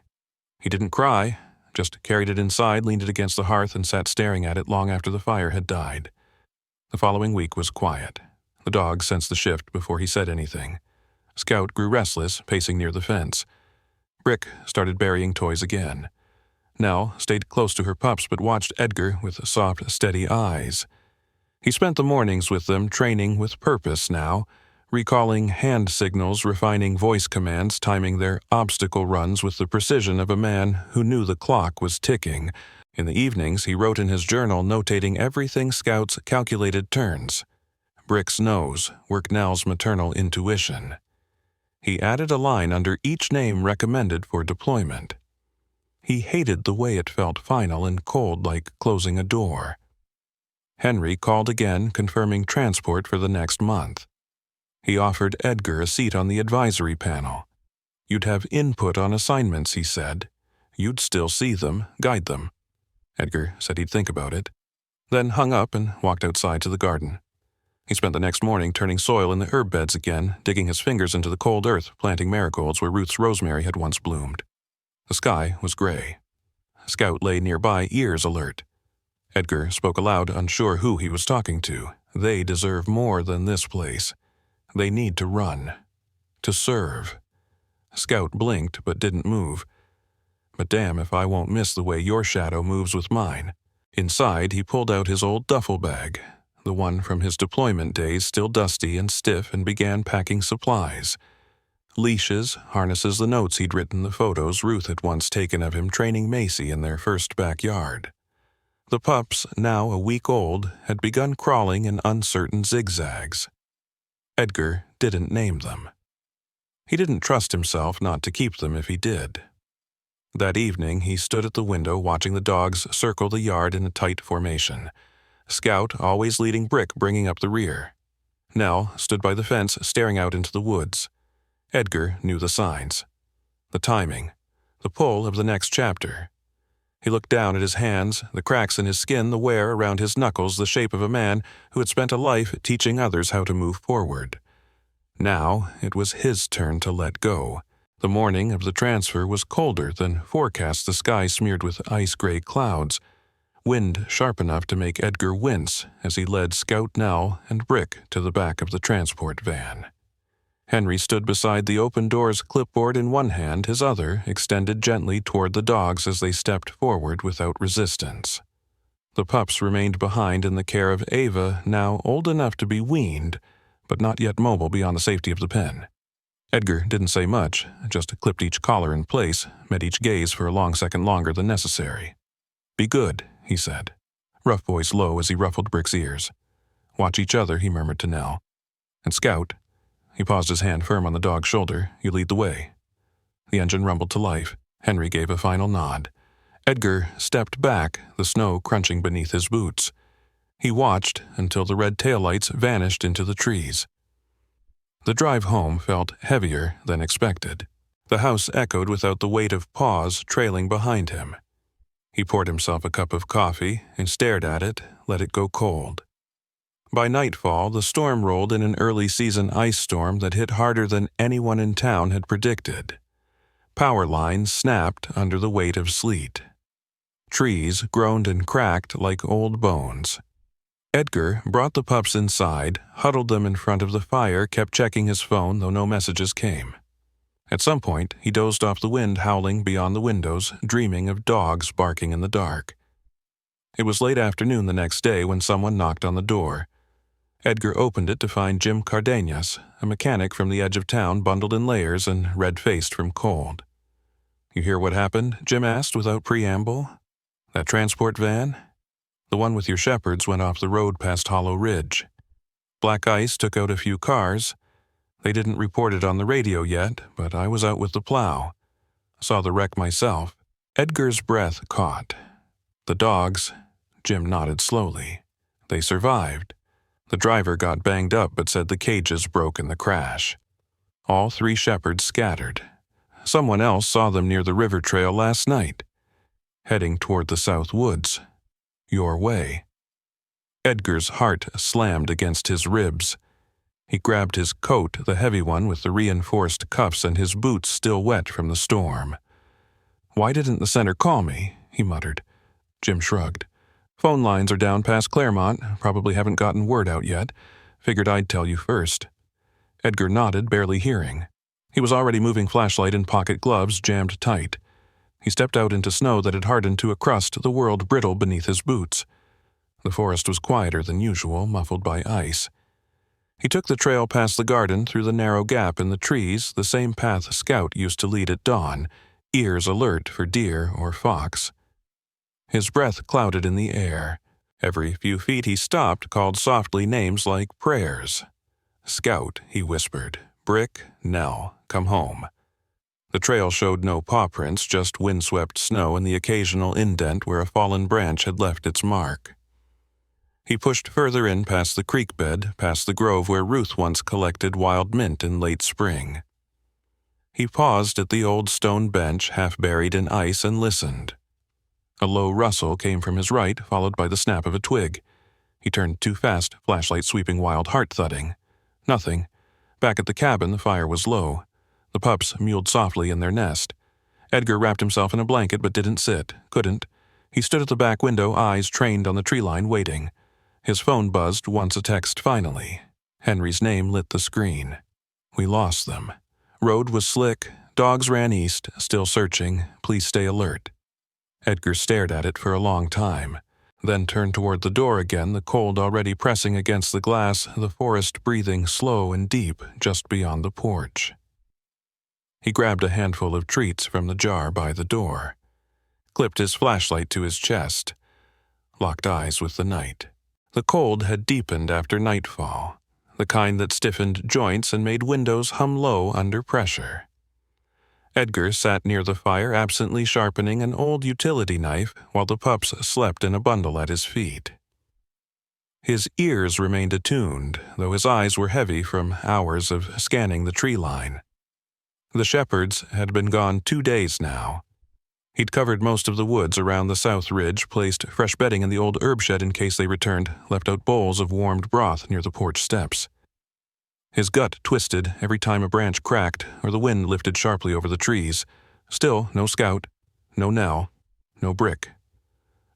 He didn't cry, just carried it inside, leaned it against the hearth, and sat staring at it long after the fire had died. The following week was quiet. The dog sensed the shift before he said anything. Scout grew restless, pacing near the fence. Brick started burying toys again. Nell stayed close to her pups but watched Edgar with soft, steady eyes. He spent the mornings with them, training with purpose now, recalling hand signals, refining voice commands, timing their obstacle runs with the precision of a man who knew the clock was ticking. In the evenings, he wrote in his journal, notating everything Scout's calculated turns. Brick's nose, Worknell's maternal intuition. He added a line under each name recommended for deployment. He hated the way it felt final and cold, like closing a door. Henry called again, confirming transport for the next month. He offered Edgar a seat on the advisory panel. You'd have input on assignments, he said. You'd still see them, guide them. Edgar said he'd think about it, then hung up and walked outside to the garden. He spent the next morning turning soil in the herb beds again, digging his fingers into the cold earth, planting marigolds where Ruth's rosemary had once bloomed. The sky was gray. Scout lay nearby, ears alert. Edgar spoke aloud, unsure who he was talking to. They deserve more than this place. They need to run. To serve. Scout blinked but didn't move. But damn if I won't miss the way your shadow moves with mine. Inside, he pulled out his old duffel bag, the one from his deployment days, still dusty and stiff, and began packing supplies. Leashes, harnesses, the notes he'd written, the photos Ruth had once taken of him training Macy in their first backyard. The pups, now a week old, had begun crawling in uncertain zigzags. Edgar didn't name them. He didn't trust himself not to keep them if he did. That evening, he stood at the window watching the dogs circle the yard in a tight formation. Scout, always leading Brick, bringing up the rear. Nell stood by the fence, staring out into the woods. Edgar knew the signs. The timing. The pull of the next chapter. He looked down at his hands, the cracks in his skin, the wear around his knuckles, the shape of a man who had spent a life teaching others how to move forward. Now it was his turn to let go. The morning of the transfer was colder than forecast, the sky smeared with ice-gray clouds, wind sharp enough to make Edgar wince as he led Scout, Nell, and Brick to the back of the transport van. Henry stood beside the open door's clipboard in one hand, his other extended gently toward the dogs as they stepped forward without resistance. The pups remained behind in the care of Ava, now old enough to be weaned, but not yet mobile beyond the safety of the pen. Edgar didn't say much, just clipped each collar in place, met each gaze for a long second longer than necessary. "Be good," he said, rough voice low as he ruffled Brick's ears. "Watch each other," he murmured to Nell. "And Scout," he paused, his hand firm on the dog's shoulder, "you lead the way." The engine rumbled to life. Henry gave a final nod. Edgar stepped back, the snow crunching beneath his boots. He watched until the red taillights vanished into the trees. The drive home felt heavier than expected. The house echoed without the weight of Paws trailing behind him. He poured himself a cup of coffee and stared at it, let it go cold. By nightfall, the storm rolled in, an early-season ice storm that hit harder than anyone in town had predicted. Power lines snapped under the weight of sleet. Trees groaned and cracked like old bones. Edgar brought the pups inside, huddled them in front of the fire, kept checking his phone, though no messages came. At some point, he dozed off the wind howling beyond the windows, dreaming of dogs barking in the dark. It was late afternoon the next day when someone knocked on the door. Edgar opened it to find Jim Cardenas, a mechanic from the edge of town, bundled in layers and red-faced from cold. "You hear what happened?" Jim asked without preamble. "That transport van? The one with your shepherds went off the road past Hollow Ridge. Black ice took out a few cars. They didn't report it on the radio yet, but I was out with the plow. Saw the wreck myself." Edgar's breath caught. "The dogs," Jim nodded slowly. "They survived. The driver got banged up but said the cages broke in the crash. All 3 shepherds scattered. Someone else saw them near the river trail last night, heading toward the south woods. Your way." Edgar's heart slammed against his ribs. He grabbed his coat, the heavy one with the reinforced cuffs, and his boots still wet from the storm. "Why didn't the center call me?" he muttered. Jim shrugged. "Phone lines are down past Claremont. Probably haven't gotten word out yet. Figured I'd tell you first." Edgar nodded, barely hearing. He was already moving flashlight and pocket gloves jammed tight. He stepped out into snow that had hardened to a crust, the world brittle beneath his boots. The forest was quieter than usual, muffled by ice. He took the trail past the garden through the narrow gap in the trees, the same path Scout used to lead at dawn, ears alert for deer or fox. His breath clouded in the air. Every few feet he stopped, called softly names like prayers. "Scout," he whispered. "Brick, Nell, come home." The trail showed no paw prints, just windswept snow and the occasional indent where a fallen branch had left its mark. He pushed further in past the creek bed, past the grove where Ruth once collected wild mint in late spring. He paused at the old stone bench, half buried in ice, and listened. A low rustle came from his right, followed by the snap of a twig. He turned too fast, flashlight sweeping wild, heart thudding. Nothing. Back at the cabin, the fire was low. The pups mewed softly in their nest. Edgar wrapped himself in a blanket but didn't sit, couldn't. He stood at the back window, eyes trained on the tree line, waiting. His phone buzzed once a text finally. Henry's name lit the screen. We lost them. Road was slick. Dogs ran east, still searching. Please stay alert. Edgar stared at it for a long time, then turned toward the door again, the cold already pressing against the glass, the forest breathing slow and deep just beyond the porch. He grabbed a handful of treats from the jar by the door, clipped his flashlight to his chest, locked eyes with the night. The cold had deepened after nightfall, the kind that stiffened joints and made windows hum low under pressure. Edgar sat near the fire, absently sharpening an old utility knife while the pups slept in a bundle at his feet. His ears remained attuned, though his eyes were heavy from hours of scanning the tree line. The shepherds had been gone 2 days now. He'd covered most of the woods around the south ridge, placed fresh bedding in the old herb shed in case they returned, left out bowls of warmed broth near the porch steps. His gut twisted every time a branch cracked or the wind lifted sharply over the trees. Still, no Scout, no Nell, no Brick.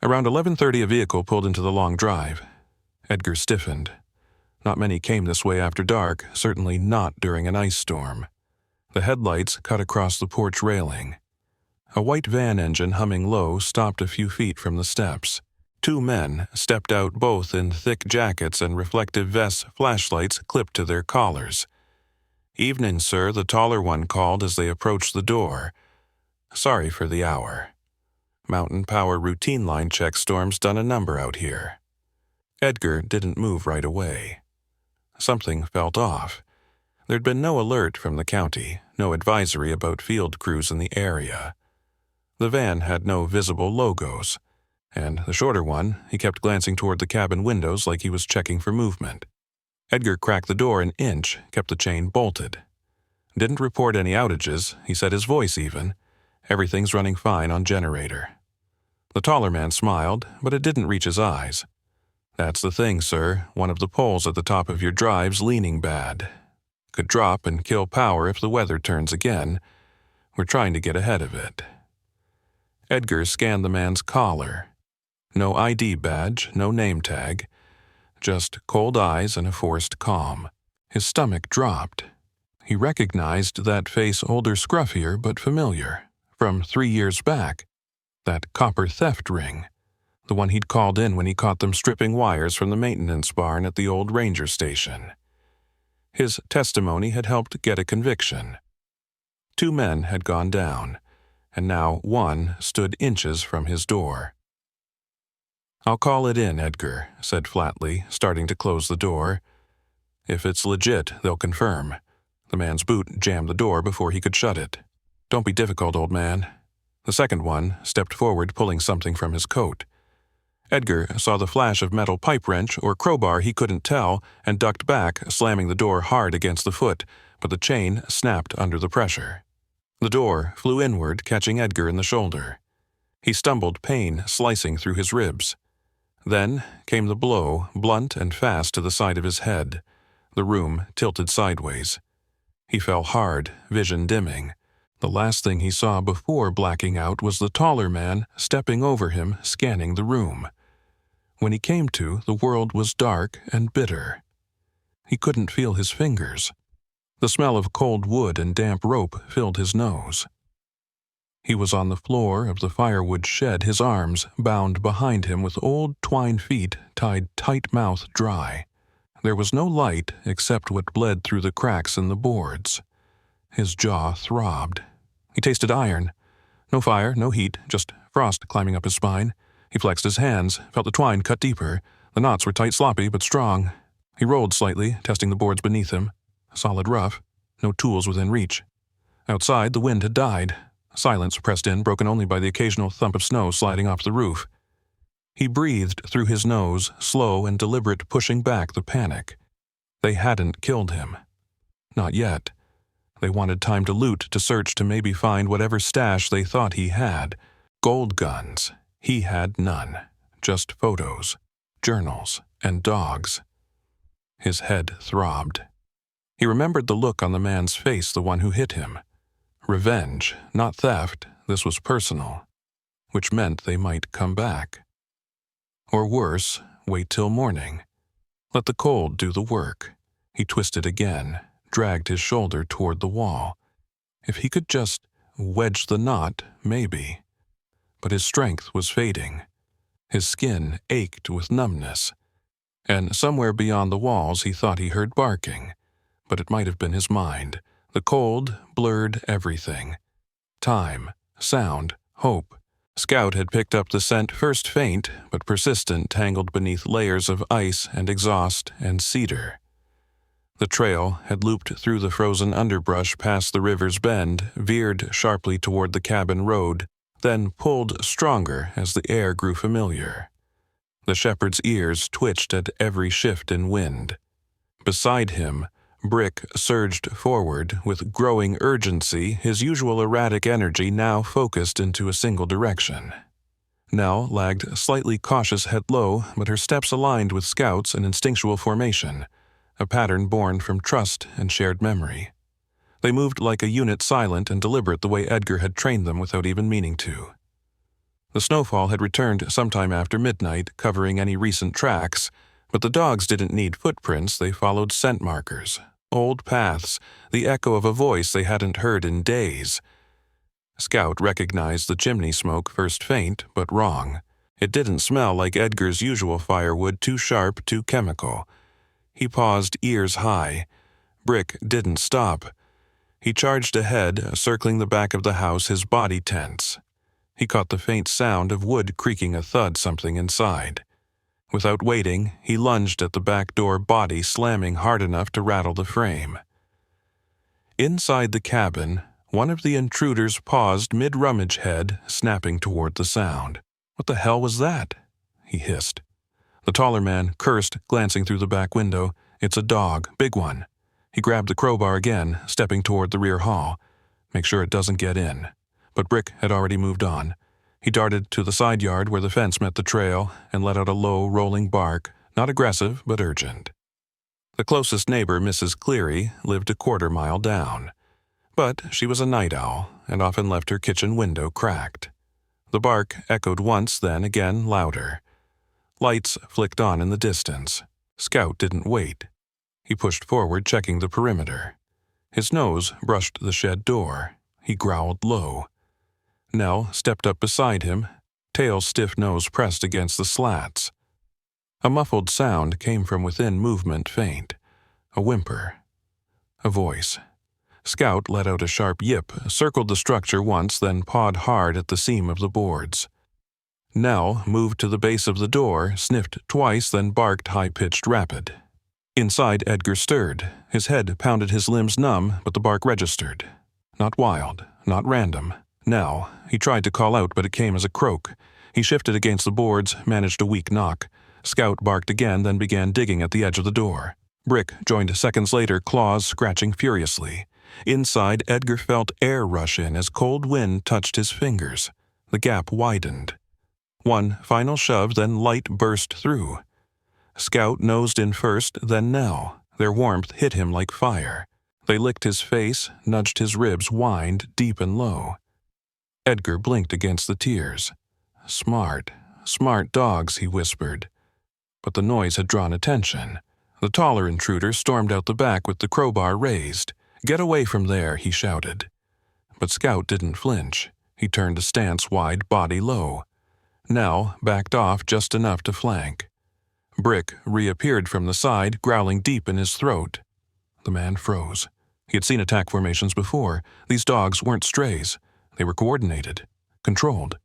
Around 11:30 a vehicle pulled into the long drive. Edgar stiffened. Not many came this way after dark, certainly not during an ice storm. The headlights cut across the porch railing. A white van engine humming low stopped a few feet from the steps. 2 men stepped out, both in thick jackets and reflective vests, flashlights clipped to their collars. "Evening, sir," the taller one called as they approached the door. "Sorry for the hour. Mountain Power routine line check storm's done a number out here." Edgar didn't move right away. Something felt off. There'd been no alert from the county, no advisory about field crews in the area. The van had no visible logos, and the shorter one, he kept glancing toward the cabin windows like he was checking for movement. Edgar cracked the door an inch, kept the chain bolted. Didn't report any outages, he said, his voice even. Everything's running fine on generator. The taller man smiled, but it didn't reach his eyes. "That's the thing, sir. One of the poles at the top of your drive's leaning bad. Could drop and kill power if the weather turns again. We're trying to get ahead of it." Edgar scanned the man's collar. No ID badge, no name tag. Just cold eyes and a forced calm. His stomach dropped. He recognized that face, older, scruffier, but familiar, from 3 years back. That copper theft ring. The one he'd called in when he caught them stripping wires from the maintenance barn at the old ranger station. His testimony had helped get a conviction. 2 men had gone down, and now one stood inches from his door. "I'll call it in," Edgar said flatly, starting to close the door. "If it's legit, they'll confirm." The man's boot jammed the door before he could shut it. "Don't be difficult, old man." The second one stepped forward, pulling something from his coat. Edgar saw the flash of metal pipe wrench or crowbar, he couldn't tell, and ducked back, slamming the door hard against the foot, but the chain snapped under the pressure. The door flew inward, catching Edgar in the shoulder. He stumbled, pain slicing through his ribs. Then came the blow, blunt and fast to the side of his head. The room tilted sideways. He fell hard, vision dimming. The last thing he saw before blacking out was the taller man stepping over him, scanning the room. When he came to, the world was dark and bitter. He couldn't feel his fingers. The smell of cold wood and damp rope filled his nose. He was on the floor of the firewood shed, his arms bound behind him with old twine feet tied tight, mouth dry. There was no light except what bled through the cracks in the boards. His jaw throbbed. He tasted iron. No fire, no heat, just frost climbing up his spine. He flexed his hands, felt the twine cut deeper. The knots were tight, sloppy, but strong. He rolled slightly, testing the boards beneath him. Solid rough. No tools within reach. Outside, the wind had died. Silence pressed in, broken only by the occasional thump of snow sliding off the roof. He breathed through his nose, slow and deliberate, pushing back the panic. They hadn't killed him. Not yet. They wanted time to loot, to search, to maybe find whatever stash they thought he had. Gold guns. He had none. Just photos, journals, and dogs. His head throbbed. He remembered the look on the man's face, the one who hit him. Revenge, not theft. This was personal, which meant they might come back. Or worse, wait till morning. Let the cold do the work. He twisted again, dragged his shoulder toward the wall. If he could just wedge the knot, maybe. But his strength was fading. His skin ached with numbness. And somewhere beyond the walls he thought he heard barking. But it might have been his mind. The cold blurred everything. Time, sound, hope. Scout had picked up the scent, first faint, but persistent, tangled beneath layers of ice and exhaust and cedar. The trail had looped through the frozen underbrush past the river's bend, veered sharply toward the cabin road, then pulled stronger as the air grew familiar. The shepherd's ears twitched at every shift in wind. Beside him, Brick surged forward with growing urgency, his usual erratic energy now focused into a single direction. Nell lagged slightly cautious head low, but her steps aligned with Scout's in instinctual formation, a pattern born from trust and shared memory. They moved like a unit, silent and deliberate, the way Edgar had trained them without even meaning to. The snowfall had returned sometime after midnight, covering any recent tracks, but the dogs didn't need footprints, they followed scent markers. Old paths, the echo of a voice they hadn't heard in days. Scout recognized the chimney smoke, first faint, but wrong. It didn't smell like Edgar's usual firewood, too sharp, too chemical. He paused, ears high. Brick didn't stop. He charged ahead, circling the back of the house, his body tense. He caught the faint sound of wood creaking, a thud, something inside. Without waiting, he lunged at the back door, body slamming hard enough to rattle the frame. Inside the cabin, one of the intruders paused mid-rummage head, snapping toward the sound. "What the hell was that?" he hissed. The taller man cursed, glancing through the back window. "It's a dog, big one." He grabbed the crowbar again, stepping toward the rear hall. Make sure it doesn't get in. But Brick had already moved on. He darted to the side yard where the fence met the trail and let out a low, rolling bark, not aggressive but urgent. The closest neighbor, Mrs. Cleary, lived a quarter-mile down. But she was a night owl and often left her kitchen window cracked. The bark echoed once, then again louder. Lights flicked on in the distance. Scout didn't wait. He pushed forward, checking the perimeter. His nose brushed the shed door. He growled low. Nell stepped up beside him, tail's stiff nose pressed against the slats. A muffled sound came from within, movement faint. A whimper. A voice. Scout let out a sharp yip, circled the structure once, then pawed hard at the seam of the boards. Nell moved to the base of the door, sniffed twice, then barked high-pitched rapid. Inside, Edgar stirred. His head pounded, his limbs numb, but the bark registered. Not wild, not random. Now, he tried to call out, but it came as a croak. He shifted against the boards, managed a weak knock. Scout barked again, then began digging at the edge of the door. Brick joined seconds later, claws scratching furiously. Inside, Edgar felt air rush in as cold wind touched his fingers. The gap widened. One final shove, then light burst through. Scout nosed in first, then Nell. Their warmth hit him like fire. They licked his face, nudged his ribs, whined deep and low. Edgar blinked against the tears. "Smart, smart dogs," he whispered. But the noise had drawn attention. The taller intruder stormed out the back with the crowbar raised. "Get away from there," he shouted. But Scout didn't flinch. He turned a stance wide, body low. Nell backed off just enough to flank. Brick reappeared from the side, growling deep in his throat. The man froze. He had seen attack formations before. These dogs weren't strays. They were coordinated, controlled.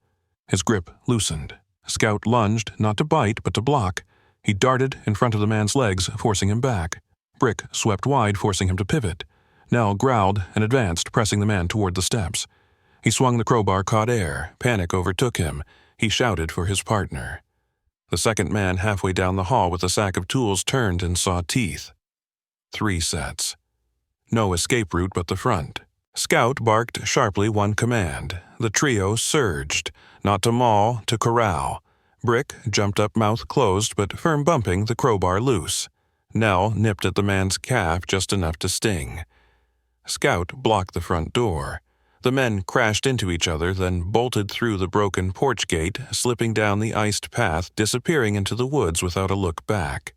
His grip loosened. Scout lunged, not to bite, but to block. He darted in front of the man's legs, forcing him back. Brick swept wide, forcing him to pivot. Nell growled and advanced, pressing the man toward the steps. He swung the crowbar, caught air. Panic overtook him. He shouted for his partner. The second man halfway down the hall with a sack of tools turned and saw teeth. 3 sets. No escape route but the front. Scout barked sharply one command. The trio surged, not to maul, to corral. Brick jumped up, mouth closed but firm, bumping the crowbar loose. Nell nipped at the man's calf just enough to sting. Scout blocked the front door. The men crashed into each other, then bolted through the broken porch gate, slipping down the iced path, disappearing into the woods without a look back.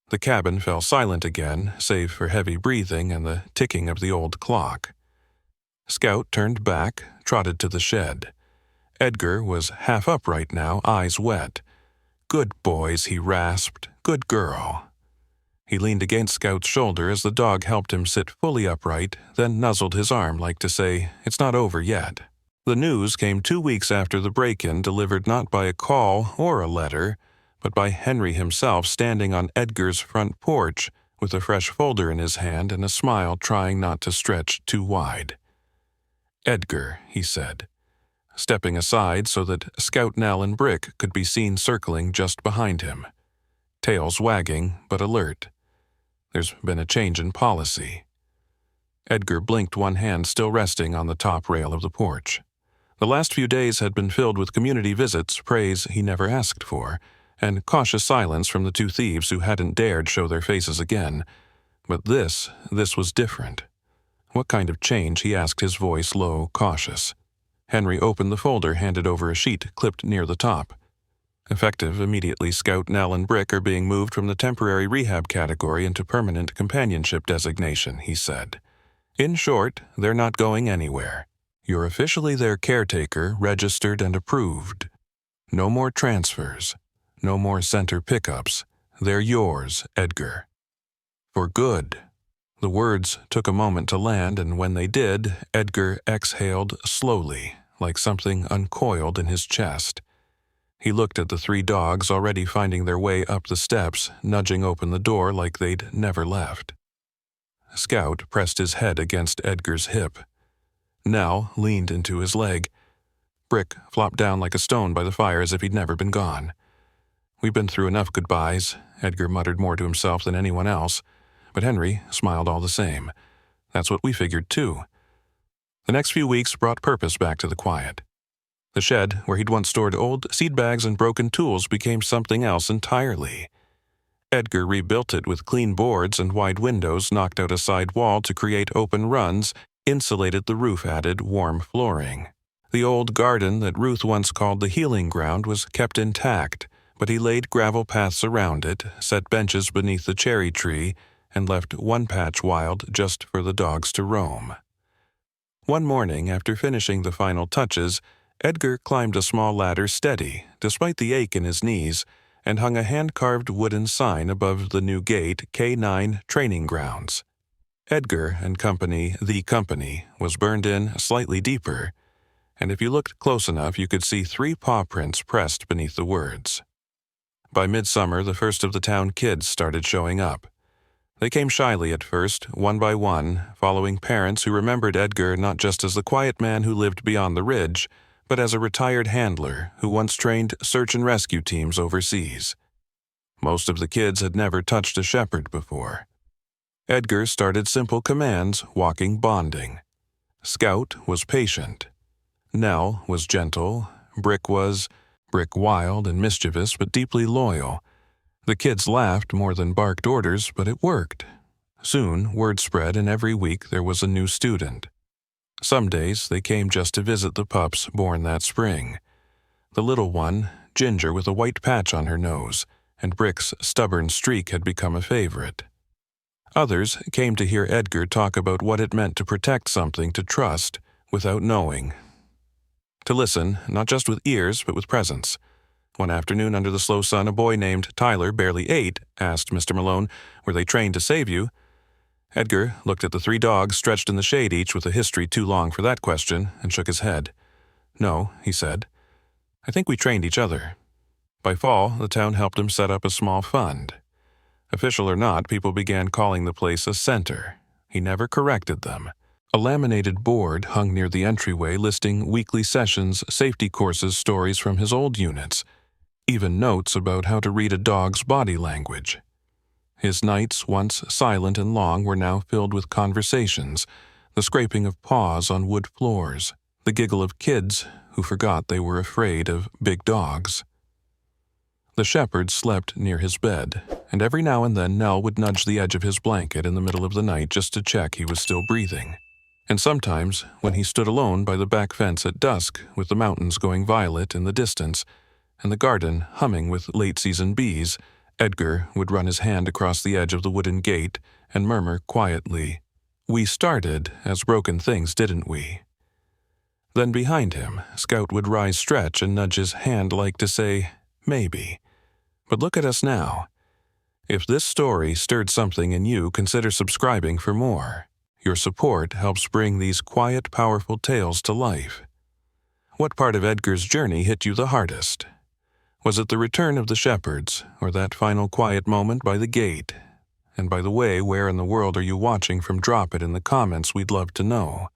The cabin fell silent again, save for heavy breathing and the ticking of the old clock. Scout turned back, trotted to the shed. Edgar was half upright now, eyes wet. "Good boys," he rasped. "Good girl." He leaned against Scout's shoulder as the dog helped him sit fully upright, then nuzzled his arm like to say, "It's not over yet." The news came 2 weeks after the break-in, delivered not by a call or a letter, but by Henry himself standing on Edgar's front porch with a fresh folder in his hand and a smile trying not to stretch too wide. "Edgar," he said, stepping aside so that Scout, Nell, and Brick could be seen circling just behind him. Tails wagging, but alert. "There's been a change in policy." Edgar blinked, one hand still resting on the top rail of the porch. The last few days had been filled with community visits, praise he never asked for, and cautious silence from the 2 thieves who hadn't dared show their faces again. But this was different. What kind of change, he asked, his voice low, cautious. Henry opened the folder, handed over a sheet clipped near the top. "Effective immediately, Scout, Nell, and Brick are being moved from the temporary rehab category into permanent companionship designation," he said. "In short, they're not going anywhere. You're officially their caretaker, registered and approved. No more transfers. No more center pickups. They're yours, Edgar. For good." The words took a moment to land, and when they did, Edgar exhaled slowly, like something uncoiled in his chest. He looked at the 3 dogs already finding their way up the steps, nudging open the door like they'd never left. Scout pressed his head against Edgar's hip. Nell leaned into his leg. Brick flopped down like a stone by the fire as if he'd never been gone. "We've been through enough goodbyes," Edgar muttered more to himself than anyone else, but Henry smiled all the same. "That's what we figured too." The next few weeks brought purpose back to the quiet. The shed, where he'd once stored old seed bags and broken tools, became something else entirely. Edgar rebuilt it with clean boards and wide windows, knocked out a side wall to create open runs, insulated the roof, added warm flooring. The old garden that Ruth once called the healing ground was kept intact, but he laid gravel paths around it, set benches beneath the cherry tree, and left one patch wild just for the dogs to roam. One morning, after finishing the final touches, Edgar climbed a small ladder steady, despite the ache in his knees, and hung a hand-carved wooden sign above the new gate, K9 Training Grounds. Edgar and Company, the company, was burned in slightly deeper, and if you looked close enough you could see 3 paw prints pressed beneath the words. By midsummer, the first of the town kids started showing up. They came shyly at first, one by one, following parents who remembered Edgar not just as the quiet man who lived beyond the ridge, but as a retired handler who once trained search and rescue teams overseas. Most of the kids had never touched a shepherd before. Edgar started simple commands, walking bonding. Scout was patient. Nell was gentle. Brick wild and mischievous, but deeply loyal. The kids laughed more than barked orders, but it worked. Soon, word spread, and every week there was a new student. Some days they came just to visit the pups born that spring. The little one, Ginger with a white patch on her nose, and Brick's stubborn streak had become a favorite. Others came to hear Edgar talk about what it meant to protect something to trust without knowing. To listen, not just with ears, but with presence. One afternoon under the slow sun, a boy named Tyler, barely 8, asked Mr. Malone, "Were they trained to save you?" Edgar looked at the 3 dogs stretched in the shade, each with a history too long for that question, and shook his head. "No," he said. "I think we trained each other." By fall, the town helped him set up a small fund. Official or not, people began calling the place a center. He never corrected them. A laminated board hung near the entryway listing weekly sessions, safety courses, stories from his old units, even notes about how to read a dog's body language. His nights, once silent and long, were now filled with conversations, the scraping of paws on wood floors, the giggle of kids who forgot they were afraid of big dogs. The shepherd slept near his bed, and every now and then Nell would nudge the edge of his blanket in the middle of the night just to check he was still breathing. And sometimes, when he stood alone by the back fence at dusk, with the mountains going violet in the distance, and the garden humming with late-season bees, Edgar would run his hand across the edge of the wooden gate and murmur quietly, "We started as broken things, didn't we?" Then behind him, Scout would rise, stretch, and nudge his hand like to say, "Maybe. But look at us now." If this story stirred something in you, consider subscribing for more. Your support helps bring these quiet, powerful tales to life. What part of Edgar's journey hit you the hardest? Was it the return of the shepherds, or that final quiet moment by the gate? And by the way, where in the world are you watching from? Drop it in the comments, we'd love to know.